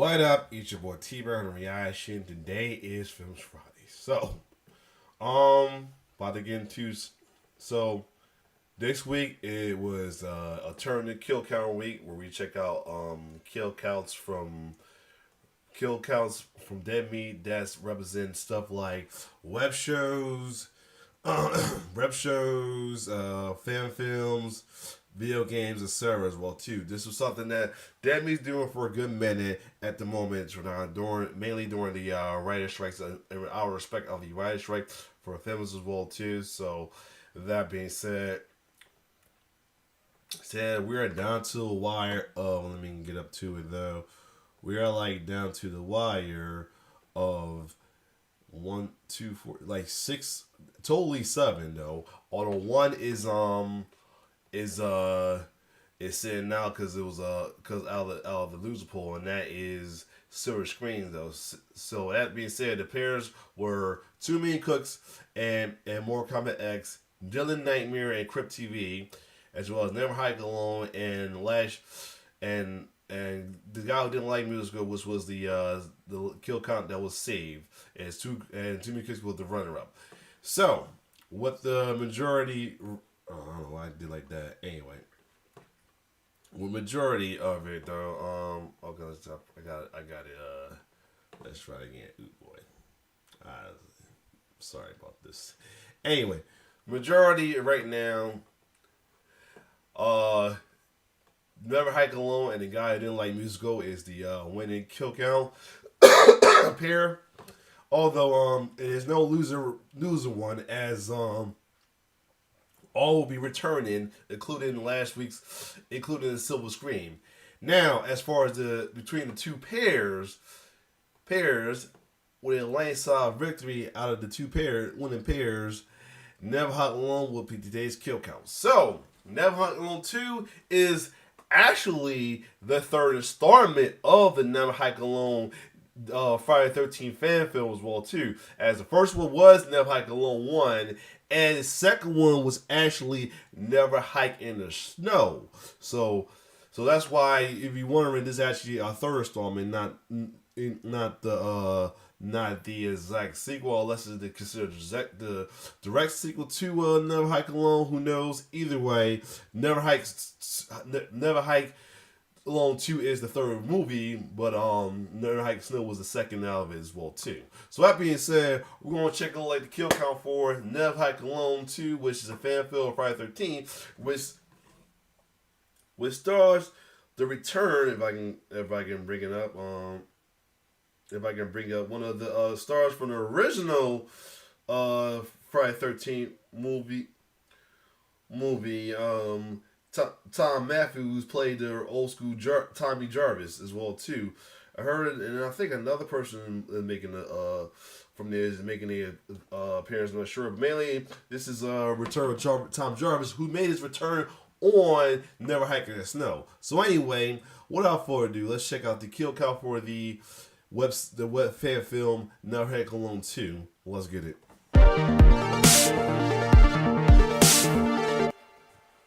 What up? It's your boy T-Bird and Reaction. Today is Films Friday. So, about to get into so this week it was a turn to kill count week where we check out kill counts from Dead Meat that's represent stuff like web shows, fan films, video games, etc. as well too. This was something that Dead Meat's doing for a good minute at the moment, mainly during the writer strikes, and our respect of the writer strike for films as well too. So that being said, we are down to the wire of. Let me get up to it though. We are like down to the wire of 1, 2, 4, like 6, totally 7 though. Although one is sitting now because it was because out of the loser pool, and that is Silver Screen though. So that being said, the pairs were 2 Million Cooks and Mortal Kombat X, Dylan Nightmare and Crypt TV, as well as Never Hike Alone and Lash and the guy who didn't like musical, which was the kill count that was saved, and Jimmy Cooks was the runner up. So what the majority, I don't know why I did like that. Anyway, with majority of it though, okay, I got it. Let's try it again. Ooh boy, sorry about this. Anyway, majority right now, Never Hike Alone and the guy who didn't like musical is the winning kill count pair. Although it is no loser one, as all will be returning, including the Silver Scream. Now, as far as between the two pairs with a landslide victory out of the two winning pairs, Never Hike Alone will be today's kill count. So Never Hike Alone 2 is actually the third installment of the Never Hike Alone Friday the 13th fan film as well too. As the first one was Never Hike Alone 1, and the second one was actually Never Hike in the Snow. So that's why, if you're wondering, this is actually a third installment, not the exact sequel, unless it's considered the direct sequel to Never Hike Alone. Who knows? Either way, Never Hike Alone 2 is the third movie, but Never Hike Snow was the second out of it as well too. So that being said, we're gonna check out like the kill count for Never Hike Alone 2, which is a fan film of Friday the 13th, which stars the return. If I can bring it up, if I can bring up one of the stars from the original Friday the 13th movie. Tom Matthews played the old school Tommy Jarvis as well too. I heard it, and I think another person is making from there is making a appearance. I'm not sure, but mainly this is a return of Tom Jarvis, who made his return on Never Hike in the Snow. So anyway, without further ado, let's check out the kill count for the web fan film Never Hike Alone 2. Let's get it.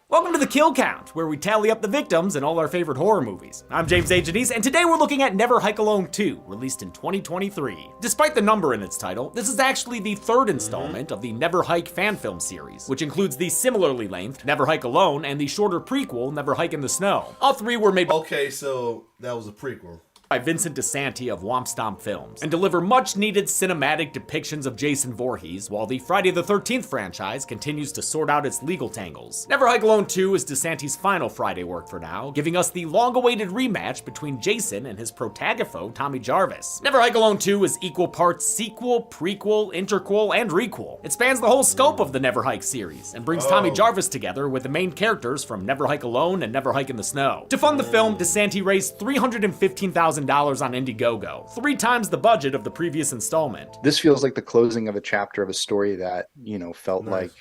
Welcome to the Kill Count, where we tally up the victims in all our favorite horror movies. I'm James A. Janice, and today we're looking at Never Hike Alone 2, released in 2023. Despite the number in its title, this is actually the third installment of the Never Hike fan film series, which includes the similarly length Never Hike Alone and the shorter prequel Never Hike in the Snow. All three were made by Okay, so that was a prequel. Vincent DeSanti of Womp Stomp Films, and deliver much-needed cinematic depictions of Jason Voorhees, while the Friday the 13th franchise continues to sort out its legal tangles. Never Hike Alone 2 is DeSanti's final Friday work for now, giving us the long-awaited rematch between Jason and his protagifo, Tommy Jarvis. Never Hike Alone 2 is equal parts sequel, prequel, interquel, and requel. It spans the whole scope of the Never Hike series, and brings Tommy Jarvis together with the main characters from Never Hike Alone and Never Hike in the Snow. To fund the film, DeSanti raised $315,000 on Indiegogo, 3 times the budget of the previous installment. This feels like the closing of a chapter of a story that, felt like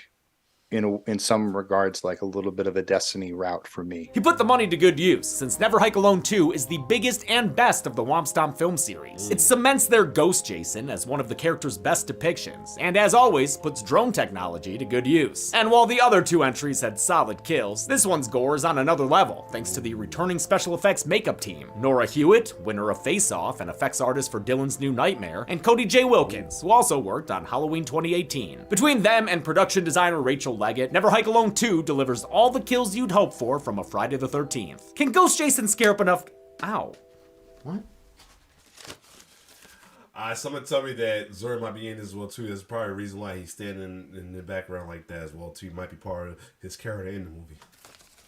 in some regards like a little bit of a destiny route for me. He put the money to good use, since Never Hike Alone 2 is the biggest and best of the Womp Stomp film series. It cements their Ghost Jason as one of the character's best depictions, and as always, puts drone technology to good use. And while the other two entries had solid kills, this one's gore is on another level, thanks to the returning special effects makeup team, Nora Hewitt, winner of Face Off and effects artist for Dylan's New Nightmare, and Cody J. Wilkins, who also worked on Halloween 2018. Between them and production designer Rachel Leggett, Never Hike Alone 2 delivers all the kills you'd hope for from a Friday the 13th. Can Ghost Jason scare up enough? Ow. What? Someone tell me that Zora might be in this as well too. That's probably a reason why he's standing in the background like that as well too. He might be part of his character in the movie.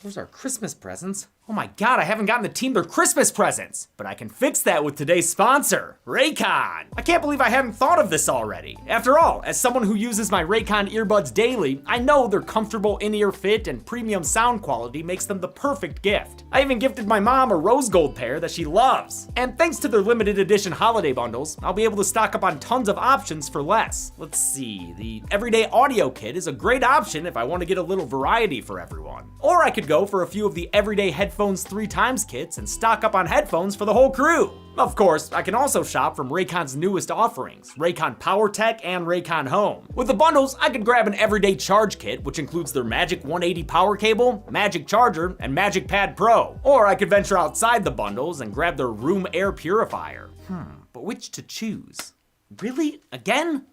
Where's our Christmas presents? Oh my god, I haven't gotten the team their Christmas presents! But I can fix that with today's sponsor, Raycon! I can't believe I hadn't thought of this already. After all, as someone who uses my Raycon earbuds daily, I know their comfortable in-ear fit and premium sound quality makes them the perfect gift. I even gifted my mom a rose gold pair that she loves. And thanks to their limited edition holiday bundles, I'll be able to stock up on tons of options for less. Let's see, the Everyday Audio Kit is a great option if I want to get a little variety for everyone. Or I could go for a few of the Everyday Headphones 3x kits and stock up on headphones for the whole crew. Of course, I can also shop from Raycon's newest offerings, Raycon PowerTech and Raycon Home. With the bundles, I could grab an Everyday Charge Kit, which includes their Magic 180 power cable, Magic Charger, and Magic Pad Pro. Or I could venture outside the bundles and grab their Room Air Purifier. But which to choose? Really? Again?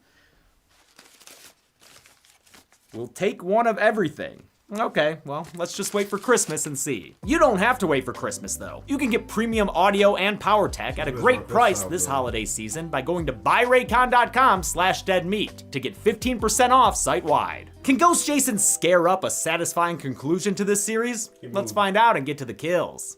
We'll take one of everything. Okay, well, let's just wait for Christmas and see. You don't have to wait for Christmas, though. You can get premium audio and power tech at a great price this holiday season by going to buyraycon.com/deadmeat to get 15% off site-wide. Can Ghost Jason scare up a satisfying conclusion to this series? Let's find out and get to the kills.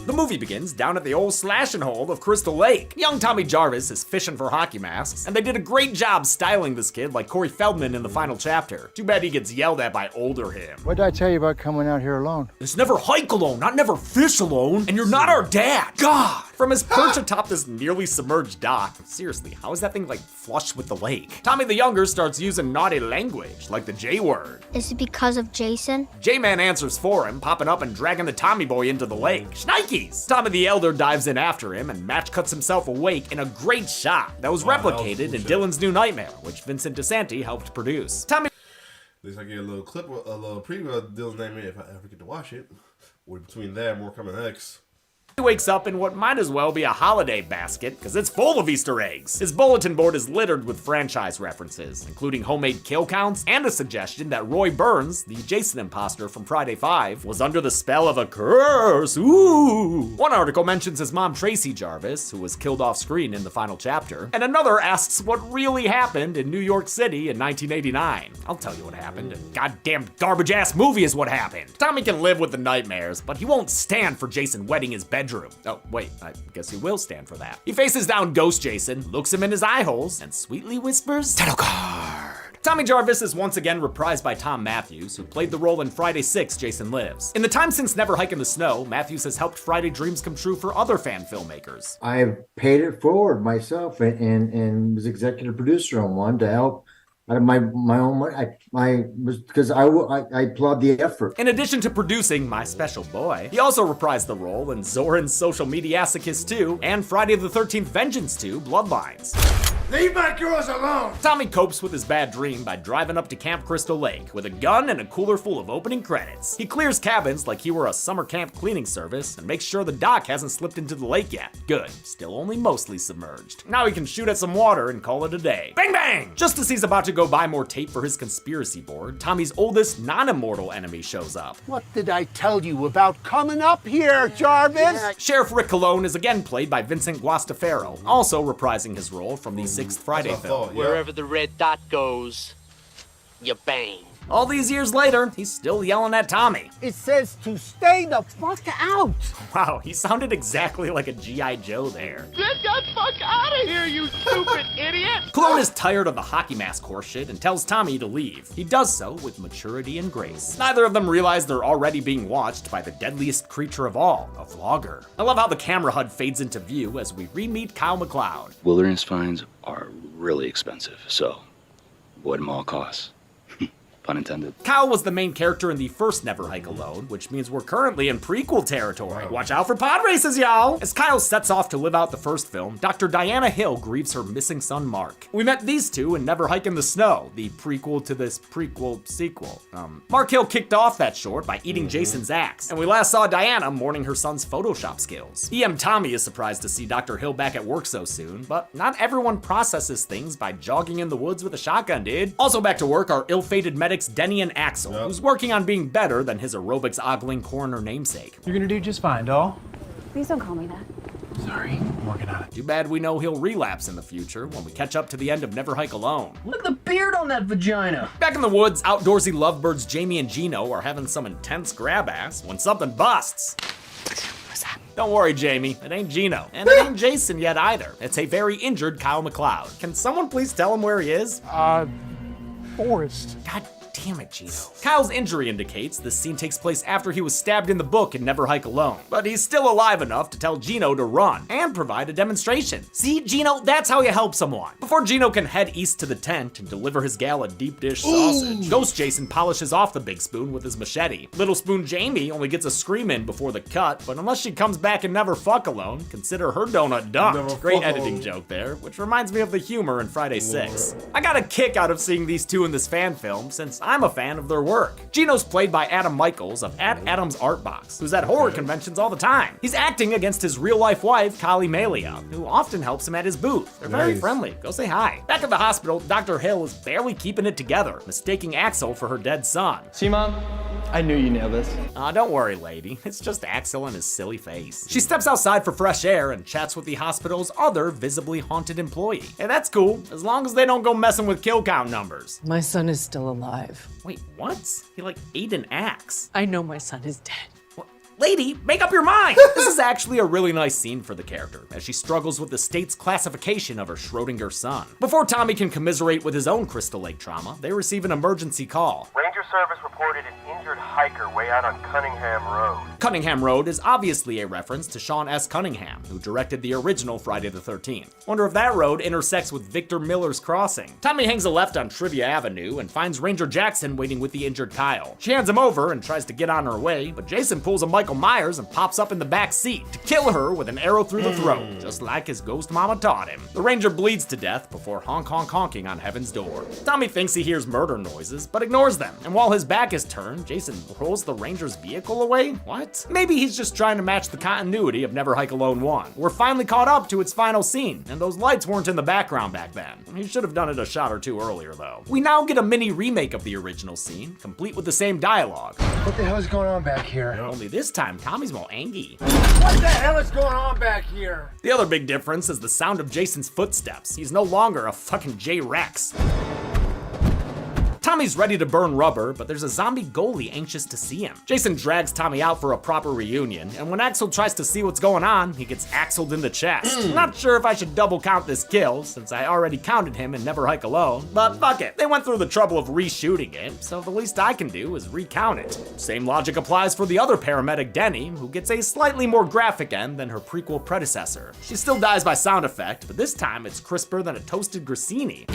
The movie begins down at the old slashing hole of Crystal Lake. Young Tommy Jarvis is fishing for hockey masks, and they did a great job styling this kid like Corey Feldman in the final chapter. Too bad he gets yelled at by older him. What did I tell you about coming out here alone? It's never hike alone, not never fish alone, and you're not our dad. God! From his perch atop this nearly submerged dock, seriously, how is that thing like flush with the lake? Tommy the Younger starts using naughty language, like the J word. Is it because of Jason? J-Man answers for him, popping up and dragging the Tommy boy into the lake. Shnikes! Tommy the Elder dives in after him, and Match cuts himself awake in a great shot that was replicated in Dylan's New Nightmare, which Vincent DeSanti helped produce. Tommy... At least I get a little clip, a little preview of Dylan's Nightmare if I ever get to watch it. Or between that, more coming next. He wakes up in what might as well be a holiday basket, because it's full of Easter eggs. His bulletin board is littered with franchise references, including homemade kill counts and a suggestion that Roy Burns, the Jason imposter from Friday 5, was under the spell of a curse. Ooh! One article mentions his mom Tracy Jarvis, who was killed off screen in the final chapter, and another asks what really happened in New York City in 1989. I'll tell you what happened. A goddamn garbage-ass movie is what happened. Tommy can live with the nightmares, but he won't stand for Jason wetting his bedroom. Oh, wait, I guess he will stand for that. He faces down Ghost Jason, looks him in his eye holes, and sweetly whispers, "Title card." Tommy Jarvis is once again reprised by Tom Matthews, who played the role in Friday 6, Jason Lives. In the time since Never Hike in the Snow, Matthews has helped Friday dreams come true for other fan filmmakers. I've paid it forward myself and was executive producer on one to help out of my own money. Because I applaud the effort. In addition to producing My Special Boy, he also reprised the role in Zoran's Social Mediasicus 2 and Friday the 13th Vengeance 2 Bloodlines. Leave my girls alone! Tommy copes with his bad dream by driving up to Camp Crystal Lake with a gun and a cooler full of opening credits. He clears cabins like he were a summer camp cleaning service and makes sure the dock hasn't slipped into the lake yet. Good, still only mostly submerged. Now he can shoot at some water and call it a day. Bang bang! Just as he's about to go buy more tape for his conspiracy board, Tommy's oldest non-immortal enemy shows up. What did I tell you about coming up here, Jarvis? Sheriff Rick Colon is again played by Vincent Guastafaro, also reprising his role from the 6th Friday film. Wherever the red dot goes, you bang. All these years later, he's still yelling at Tommy. It says to stay the fuck out. Wow, he sounded exactly like a G.I. Joe there. Get the fuck out of here, you stupid idiot! Cologne is tired of the hockey mask horseshit and tells Tommy to leave. He does so with maturity and grace. Neither of them realize they're already being watched by the deadliest creature of all, a vlogger. I love how the camera HUD fades into view as we re-meet Kyle MacLeod. Wilderness finds are really expensive, so Avoid them all costs. Pun intended. Kyle was the main character in the first Never Hike Alone, which means we're currently in prequel territory. Watch out for pod races, y'all! As Kyle sets off to live out the first film, Dr. Diana Hill grieves her missing son, Mark. We met these two in Never Hike in the Snow, the prequel to this prequel sequel. Mark Hill kicked off that short by eating Jason's axe, and we last saw Diana mourning her son's Photoshop skills. EM Tommy is surprised to see Dr. Hill back at work so soon, but not everyone processes things by jogging in the woods with a shotgun, dude. Also back to work are ill-fated medics Denny and Axel, who's working on being better than his aerobics-ogling coroner namesake. You're gonna do just fine, doll. Please don't call me that. Sorry, I'm working on it. Too bad we know he'll relapse in the future when we catch up to the end of Never Hike Alone. Look at the beard on that vagina. Back in the woods, outdoorsy lovebirds Jamie and Gino are having some intense grab ass when something busts. What's that? Don't worry, Jamie. It ain't Gino. And it ain't Jason yet either. It's a very injured Kyle MacLeod. Can someone please tell him where he is? Forrest. God damn it, Gino. Kyle's injury indicates this scene takes place after he was stabbed in the book in Never Hike Alone, but he's still alive enough to tell Gino to run and provide a demonstration. See, Gino, that's how you help someone. Before Gino can head east to the tent and deliver his gal a deep dish sausage, Ghost Jason polishes off the big spoon with his machete. Little spoon Jamie only gets a scream in before the cut, but unless she comes back and never fuck alone, consider her donut dunked. Great editing joke there, which reminds me of the humor in Friday 6. I got a kick out of seeing these two in this fan film since I'm a fan of their work. Gino's played by Adam Michaels of Adam's Art Box, who's at horror conventions all the time. He's acting against his real-life wife, Kali Malia, who often helps him at his booth. They're very friendly. Go say hi. Back at the hospital, Dr. Hill is barely keeping it together, mistaking Axel for her dead son. See, Mom? I knew you nailed this. Don't worry, lady. It's just Axel and his silly face. She steps outside for fresh air and chats with the hospital's other visibly haunted employee. Hey, that's cool, as long as they don't go messing with kill count numbers. My son is still alive. Wait, what? He ate an axe. I know my son is dead. Lady, make up your mind! This is actually a really nice scene for the character, as she struggles with the state's classification of her Schrodinger son. Before Tommy can commiserate with his own Crystal Lake trauma, they receive an emergency call. Ranger service reported an injured hiker way out on Cunningham Road. Cunningham Road is obviously a reference to Sean S. Cunningham, who directed the original Friday the 13th. Wonder if that road intersects with Victor Miller's Crossing. Tommy hangs a left on Trivia Avenue and finds Ranger Jackson waiting with the injured Kyle. She hands him over and tries to get on her way, but Jason pulls a Michael Myers and pops up in the back seat to kill her with an arrow through the throat, just like his ghost mama taught him. The Ranger bleeds to death before honking on heaven's door. Tommy thinks he hears murder noises, but ignores them, and while his back is turned, Jason rolls the Ranger's vehicle away? What? Maybe he's just trying to match the continuity of Never Hike Alone 1. We're finally caught up to its final scene, and those lights weren't in the background back then. He should have done it a shot or two earlier, though. We now get a mini remake of the original scene, complete with the same dialogue. What the hell is going on back here? Only this time, Tommy's more angry. What the hell is going on back here? The other big difference is the sound of Jason's footsteps. He's no longer a fucking J-Rex. Tommy's ready to burn rubber, but there's a zombie goalie anxious to see him. Jason drags Tommy out for a proper reunion, and when Axel tries to see what's going on, he gets axled in the chest. Not sure if I should double count this kill, since I already counted him in Never Hike Alone, but fuck it. They went through the trouble of reshooting it, so the least I can do is recount it. Same logic applies for the other paramedic, Denny, who gets a slightly more graphic end than her prequel predecessor. She still dies by sound effect, but this time it's crisper than a toasted grissini.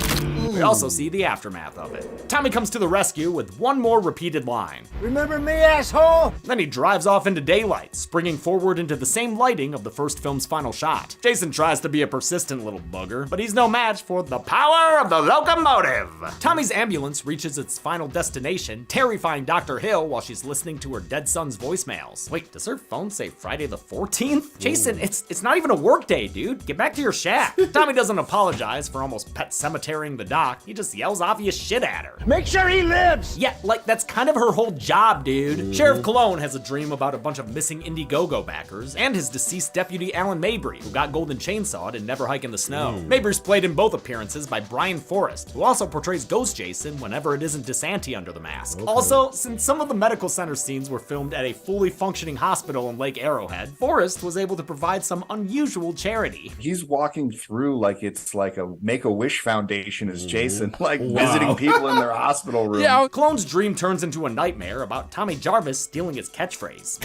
We also see the aftermath of it. Tommy comes to the rescue with one more repeated line. Remember me, asshole? Then he drives off into daylight, springing forward into the same lighting of the first film's final shot. Jason tries to be a persistent little bugger, but he's no match for the power of the locomotive. Tommy's ambulance reaches its final destination, terrifying Dr. Hill while she's listening to her dead son's voicemails. Wait, does her phone say Friday the 14th? Jason, it's not even a work day, dude. Get back to your shack. Tommy doesn't apologize for almost pet cemeterying the doc. He just yells obvious shit at her. Make sure he lives! Yeah, like that's kind of her whole job, dude. Sheriff Cologne has a dream about a bunch of missing Indiegogo backers and his deceased deputy Alan Mabry, who got golden chainsawed in Never Hike in the Snow. Mabry's played in both appearances by Brian Forrest, who also portrays Ghost Jason whenever it isn't DeSanti under the mask. Also, since some of the medical center scenes were filmed at a fully functioning hospital in Lake Arrowhead, Forrest was able to provide some unusual charity. He's walking through like it's like a Make-A-Wish Foundation reincarnation as Jason, like visiting people in their hospital room. Yeah, Colone's dream turns into a nightmare about Tommy Jarvis stealing his catchphrase.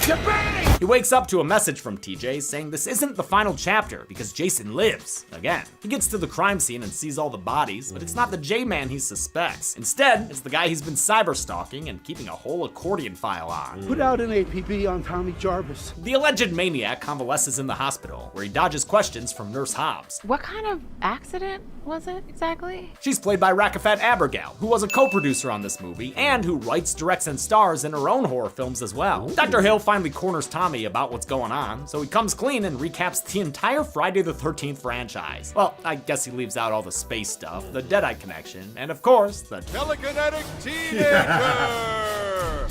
He wakes up to a message from TJ saying this isn't the final chapter because Jason lives again. He gets to the crime scene and sees all the bodies, but it's not the J-Man he suspects. Instead, it's the guy he's been cyber stalking and keeping a whole accordion file on. Put out an APB on Tommy Jarvis. The alleged maniac convalesces in the hospital, where he dodges questions from Nurse Hobbs. What kind of accident was it exactly? She's played by Rakafet Abergal, who was a co-producer on this movie and who writes, directs, and stars in her own horror films as well. Dr. Hill finally corners Tommy about what's going on, so he comes clean and recaps the entire Friday the 13th franchise. Well, I guess he leaves out all the space stuff, the Deadeye connection, and of course, the telekinetic teenager!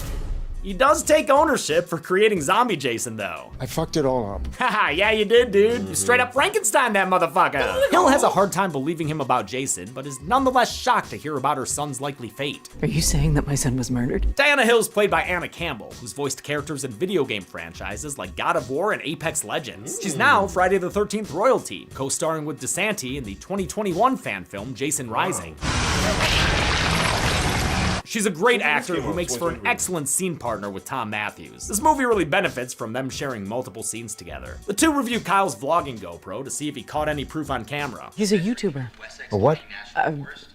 He does take ownership for creating zombie Jason, though. I fucked it all up. Haha, yeah you did, dude. You straight up Frankenstein that motherfucker. Hill has a hard time believing him about Jason, but is nonetheless shocked to hear about her son's likely fate. Are you saying that my son was murdered? Diana Hill's played by Anna Campbell, who's voiced characters in video game franchises like God of War and Apex Legends. She's now Friday the 13th royalty, co-starring with DeSanti in the 2021 fan film Jason Rising. She's a great actor who makes for an excellent scene partner with Tom Matthews. This movie really benefits from them sharing multiple scenes together. The two review Kyle's vlogging GoPro to see if he caught any proof on camera. He's a YouTuber. A what?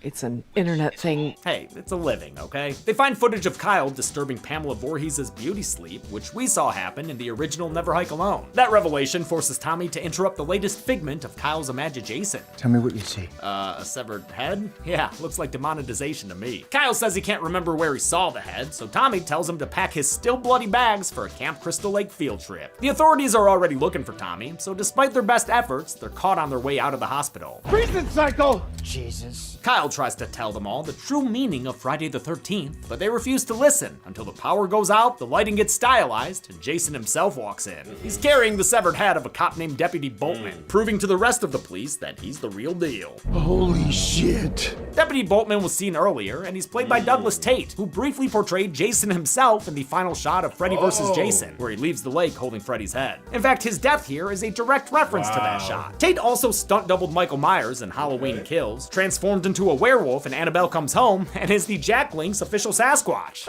It's an internet thing. Hey, it's a living, okay? They find footage of Kyle disturbing Pamela Voorhees' beauty sleep, which we saw happen in the original Never Hike Alone. That revelation forces Tommy to interrupt the latest figment of Kyle's imagination. Tell me what you see. A severed head? Yeah, looks like demonetization to me. Kyle says he can't remember where he saw the head, so Tommy tells him to pack his still bloody bags for a Camp Crystal Lake field trip. The authorities are already looking for Tommy, so despite their best efforts, they're caught on their way out of the hospital. Prison cycle! Jesus. Kyle tries to tell them all the true meaning of Friday the 13th, but they refuse to listen until the power goes out, the lighting gets stylized, and Jason himself walks in. He's carrying the severed head of a cop named Deputy Boltman, proving to the rest of the police that he's the real deal. Holy shit. Deputy Boltman was seen earlier, and he's played by Douglas Tate, who briefly portrayed Jason himself in the final shot of Freddy vs. Jason, where he leaves the lake holding Freddy's head. In fact, his death here is a direct reference to that shot. Tate also stunt-doubled Michael Myers in Halloween Kills, transformed into a werewolf in Annabelle Comes Home, and is the Jack Link's official Sasquatch.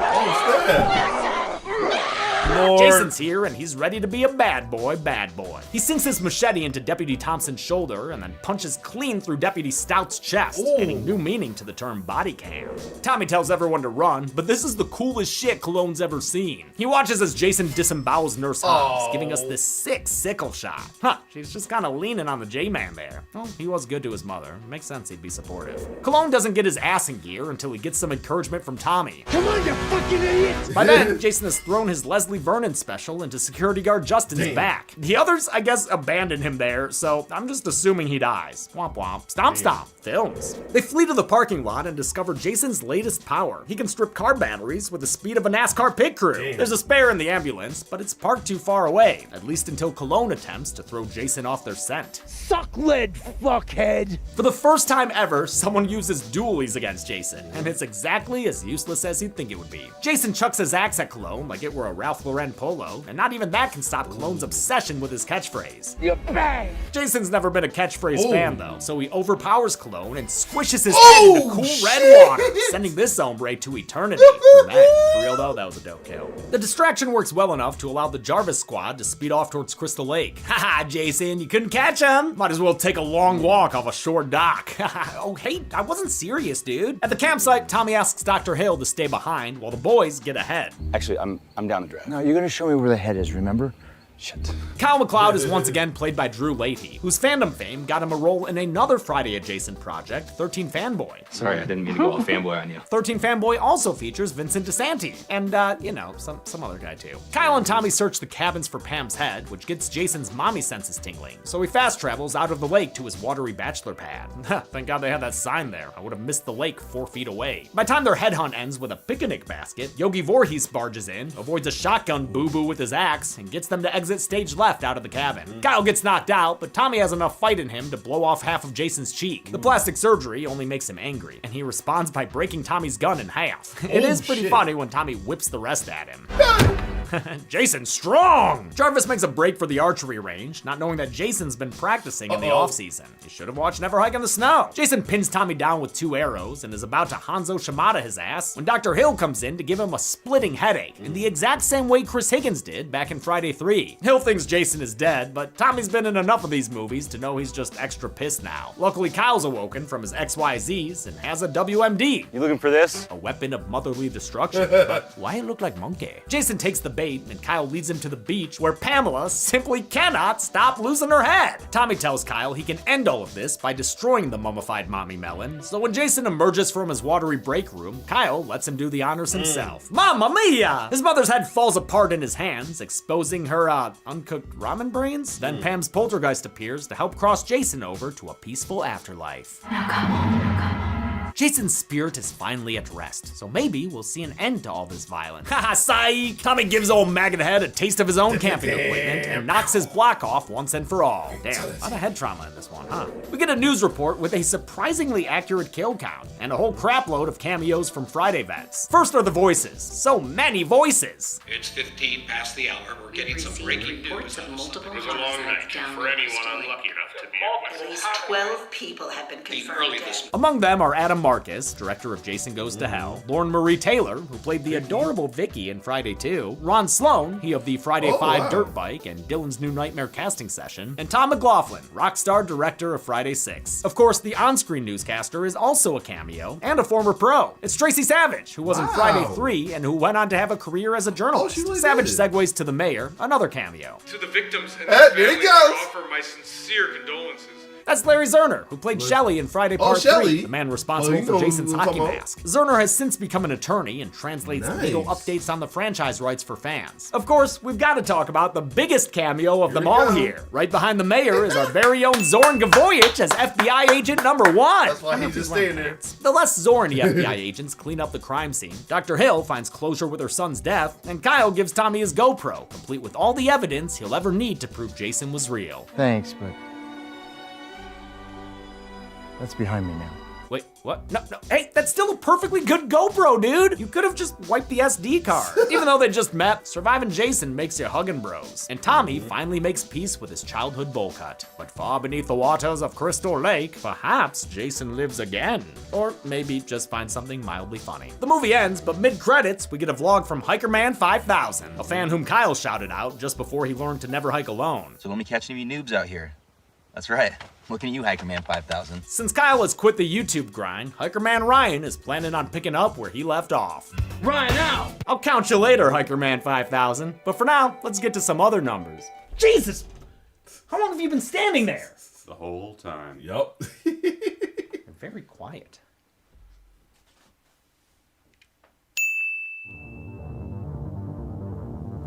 Jason's here, and he's ready to be a bad boy, bad boy. He sinks his machete into Deputy Thompson's shoulder and then punches clean through Deputy Stout's chest, adding new meaning to the term body cam. Tommy tells everyone to run, but this is the coolest shit Cologne's ever seen. He watches as Jason disembowels Nurse Hobbs, giving us this sick sickle shot. Huh, she's just kind of leaning on the J-Man there. Well, he was good to his mother. Makes sense he'd be supportive. Cologne doesn't get his ass in gear until he gets some encouragement from Tommy. Come on, you fucking idiot! By then, Jason has thrown his Leslie Vernon special into security guard Justin's back. The others, I guess, abandon him there, so I'm just assuming he dies. Womp womp. Stomp stomp. Films. They flee to the parking lot and discover Jason's latest power. He can strip car batteries with the speed of a NASCAR pit crew. There's a spare in the ambulance, but it's parked too far away, at least until Cologne attempts to throw Jason off their scent. Suck lead, fuckhead! For the first time ever, someone uses dualies against Jason, and it's exactly as useless as you'd think it would be. Jason chucks his axe at Cologne like it were a Ralph Lauren polo, and not even that can stop Cologne's obsession with his catchphrase. You bang! Jason's never been a catchphrase fan though, so he overpowers Cologne and squishes his head into cool red water, sending this hombre to eternity. For real though, that was a dope kill. The distraction works well enough to allow the Jarvis squad to speed off towards Crystal Lake. Haha, Jason, you couldn't catch him. Might as well take a long walk off a short dock. Oh, hey, I wasn't serious, dude. At the campsite, Tommy asks Dr. Hill to stay behind while the boys get ahead. Actually, I'm down to drive. No, you're gonna show me where the head is, remember? Shit. Kyle MacLeod is once again played by Drew Leahy, whose fandom fame got him a role in another Friday adjacent project, 13 Fanboy. Sorry, I didn't mean to go all fanboy on you. 13 Fanboy also features Vincent DeSanti, and you know, some other guy too. Kyle and Tommy search the cabins for Pam's head, which gets Jason's mommy senses tingling, so he fast travels out of the lake to his watery bachelor pad. Thank God they had that sign there. I would have missed the lake 4 feet away. By the time their headhunt ends with a picnic basket, Yogi Voorhees barges in, avoids a shotgun boo-boo with his axe, and gets them to exit stage left out of the cabin. Kyle gets knocked out, but Tommy has enough fight in him to blow off half of Jason's cheek. The plastic surgery only makes him angry, and he responds by breaking Tommy's gun in half. It is pretty funny when Tommy whips the rest at him. Jason strong! Jarvis makes a break for the archery range, not knowing that Jason's been practicing in the off-season. You should have watched Never Hike in the Snow. Jason pins Tommy down with 2 arrows and is about to Hanzo Shimada his ass when Dr. Hill comes in to give him a splitting headache, in the exact same way Chris Higgins did back in Friday 3. Hill thinks Jason is dead, but Tommy's been in enough of these movies to know he's just extra pissed now. Luckily, Kyle's awoken from his XYZs and has a WMD. You looking for this? A weapon of motherly destruction, but why it look like monkey? Jason takes the bait and Kyle leads him to the beach where Pamela simply cannot stop losing her head. Tommy tells Kyle he can end all of this by destroying the mummified mommy melon, so when Jason emerges from his watery break room, Kyle lets him do the honors himself. Mamma mia! His mother's head falls apart in his hands, exposing her, uncooked ramen brains. Then Pam's poltergeist appears to help cross Jason over to a peaceful afterlife. Now come on, now come on. Jason's spirit is finally at rest, so maybe we'll see an end to all this violence. Haha, psych! Tommy gives old Maggot Head a taste of his own camping equipment and knocks his block off once and for all. Damn, a lot of head trauma in this one, huh? We get a news report with a surprisingly accurate kill count and a whole crapload of cameos from Friday vets. First are the voices. So many voices! It's 15 past the hour. We're getting some breaking news. It was a long night for anyone unlucky enough to be a At least 12 people have been confirmed dead. Among them are Adam Marcus, director of Jason Goes to Hell, Lauren Marie Taylor, who played the adorable Vicky in Friday 2, Ron Sloan, he of the Friday 5 Dirt Bike and Dylan's New Nightmare casting session, and Tom McLaughlin, rock star director of Friday 6. Of course, the on-screen newscaster is also a cameo, and a former pro. It's Tracy Savage, who was in Friday 3 and who went on to have a career as a journalist. Savage segues to the mayor, another cameo. To the victims and their families, I offer my sincere condolences. That's Larry Zerner, who played Shelley in Friday Part 3, the man responsible for Jason's hockey mask. Zerner has since become an attorney and translates legal updates on the franchise rights for fans. Of course, we've got to talk about the biggest cameo of them all here. Right behind the mayor is our very own Zoran Gavoyich as FBI agent number 1. That's why he's just staying there. The less Zorny FBI agents clean up the crime scene. Dr. Hill finds closure with her son's death, and Kyle gives Tommy his GoPro, complete with all the evidence he'll ever need to prove Jason was real. Thanks, but that's behind me now. Wait, what? No, hey, that's still a perfectly good GoPro, dude! You could have just wiped the SD card. Even though they just met, surviving Jason makes you huggin' bros. And Tommy finally makes peace with his childhood bowl cut. But far beneath the waters of Crystal Lake, perhaps Jason lives again. Or maybe just finds something mildly funny. The movie ends, but mid-credits, we get a vlog from Hikerman 5000, a fan whom Kyle shouted out just before he learned to never hike alone. So let me catch any of you noobs out here. That's right. Looking at you, Hikerman 5000. Since Kyle has quit the YouTube grind, Hikerman Ryan is planning on picking up where he left off. Ryan out! I'll count you later, Hikerman 5000. But for now, let's get to some other numbers. Jesus! How long have you been standing there? The whole time. Yup. You're very quiet.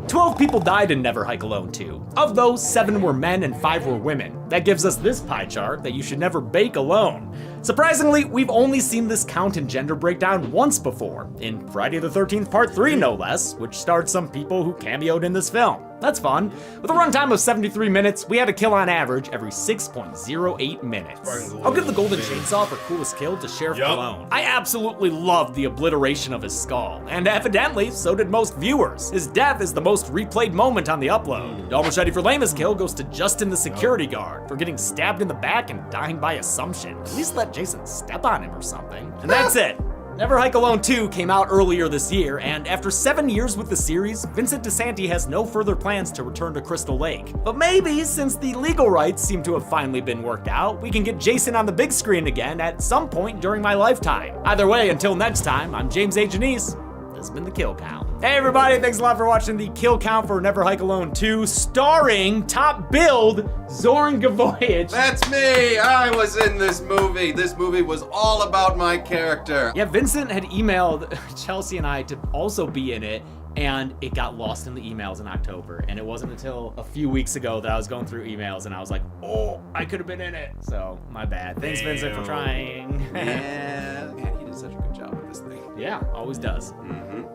"12 people died in Never Hike Alone 2. Of those, 7 were men and 5 were women. That gives us this pie chart that you should never bake alone. Surprisingly, we've only seen this count and gender breakdown once before, in Friday the 13th Part 3 no less, which starred some people who cameoed in this film. That's fun. With a runtime of 73 minutes, we had a kill on average every 6.08 minutes. I'll give the Golden Chainsaw for coolest kill to Sheriff Cologne. I absolutely loved the obliteration of his skull, and evidently, so did most viewers. His death is the most replayed moment on the upload. Dull Machete for lamest kill goes to Justin the security guard for getting stabbed in the back and dying by assumption. At least let Jason step on him or something. And that's it. Never Hike Alone 2 came out earlier this year, and after 7 years with the series, Vincent DeSanti has no further plans to return to Crystal Lake. But maybe, since the legal rights seem to have finally been worked out, we can get Jason on the big screen again at some point during my lifetime. Either way, until next time, I'm James A. Janice. This has been The Kill Count. Hey everybody, thanks a lot for watching The Kill Count for Never Hike Alone 2, starring top billed Zoran Gavoyich. That's me! I was in this movie. This movie was all about my character. Yeah, Vincent had emailed Chelsea and I to also be in it, and it got lost in the emails in October. And it wasn't until a few weeks ago that I was going through emails and I was like, oh, I could have been in it. So, my bad. Thanks, Vincent, for trying. Yeah. Man, he did such a good job with this thing. Yeah, always does.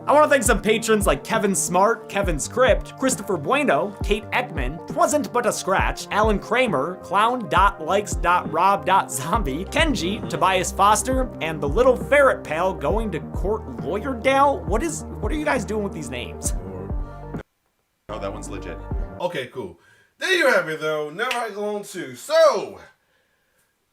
I want to thank some patrons like Kevin Smart, Kevin Script, Christopher Bueno, Kate Ekman, Twasn't But a Scratch, Alan Kramer, Clown.likes.rob.zombie, Kenji, Tobias Foster, and the little ferret pal going to court Lawyerdale. What are you guys doing with these names? Oh, that one's legit. Okay, cool. There you have it, though. Never Hike Alone 2. So,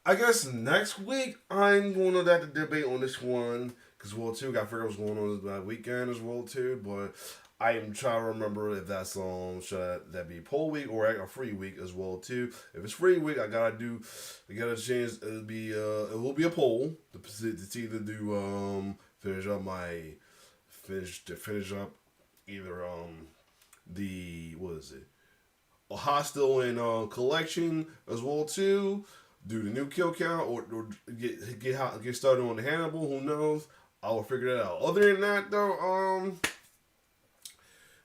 I guess next week I'm going to have to debate on this one. Because World 2, got to figure out what's going on this weekend as World 2. But I am trying to remember if that song should that be poll week or a free week as well too. If it's free week, I gotta change. It will be a poll to either do finish up either the what is it, a Hostile and Collection as well too. Do the new kill count or get started on the Hannibal. Who knows? I will figure that out. Other than that though,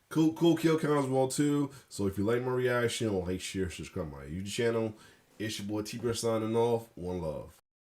Cool kill count as well too. So if you like my reaction, like, share, subscribe to my YouTube channel. It's your boy T-Bird signing off. One love.